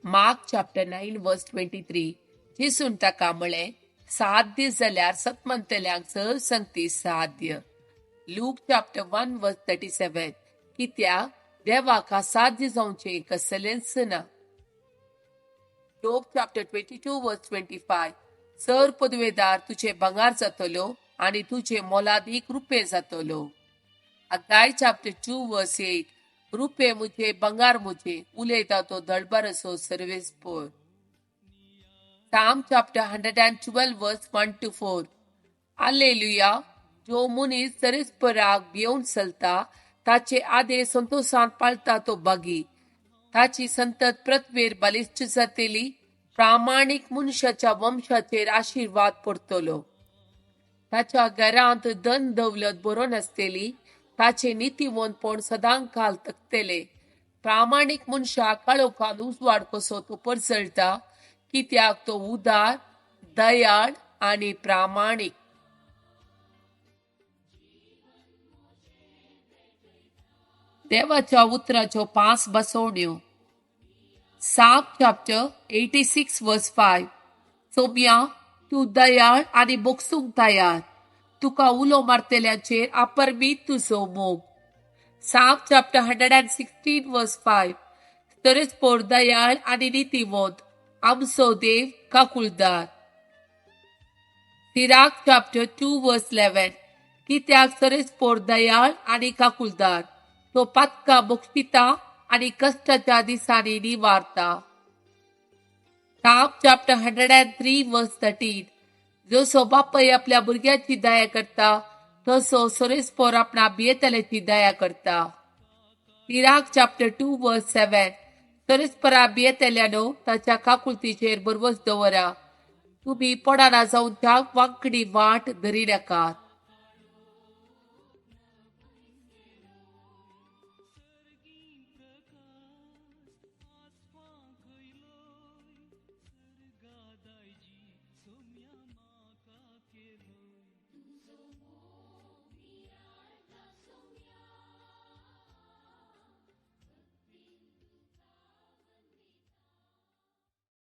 Mark chapter 9 वर्स 23 जिसून ताका म्हळें, 7 दीस जाल्यार सतमंतल्यांक चड संगती साध्य. लूक चॅप्टर 1 वर्स 37 कित्याक देवाक 7 दिसांचें कसलेंच ना. जोब चॅप्टर 22 वर्स 25 चड पदवेदार तुझे भांगार जातलो आनी तुझे मोलादीक रुपे जातलो. अगाय चॅप्टर 2 वर्स 8 रुपे मुझे भांगार मुझे उलयता तो दळबारसो सर्वेस पोर. साम चॅप्टर 112 वर्स 1 to 4 हालेलुया. जो मनीस सरेस्पराक भिवून चलता ताचे आदे संतोषान पाळता तो बागी. ताची संतत प्रतवेर बलिश्ट जातली. प्रामाणीक मनशाच्या वंशाचेर आशीर्वाद पडतलो. ताच्या घरांत धन दौलत बरो नासतली. ताचे नितीवंतपण सदांकाल तकतले. प्रामाणीक मनशाक काळोखान उजवाड कसो तो परसळटा, कित्याक तो उदार, दयाळ आनी प्रामाणीक. देवाच्या उतराच्यो 5 बसवण्यो. साम चॅप्टर 86 वर्स 5 सोम्या, तू दयाळ आनी बोगसूंक तयार. तुका उलो मारतल्यांचेर अपरमीत तुजो मोग. साम चॅप्टर 116 वर्स 5 सरेस्पोर दयाळ आनी नितीवंत आमचो देव काकुळदार. सिराक चॅप्टर 2 वर्स 11 कित्याक सरेस्पोर दयाळ आनी काकुळदार. तो पातका मोक्षिता आनी कश्टाच्या दिसांनी निवारता. साम चॅप्टर 103 वर्स 13 जसो बापाय आपल्या भुरग्याची दया करता तसो सरेस्पोर आपणा भियेतल्याची दया करता. सिराक चॅप्टर 2 वर्स 7 सरेस्परा भियेतल्यानो ताच्या काकुळतीचेर बरवस दवरा. तुम्ही पडाना जावन त्या वांकडी वाट धरी नाकात.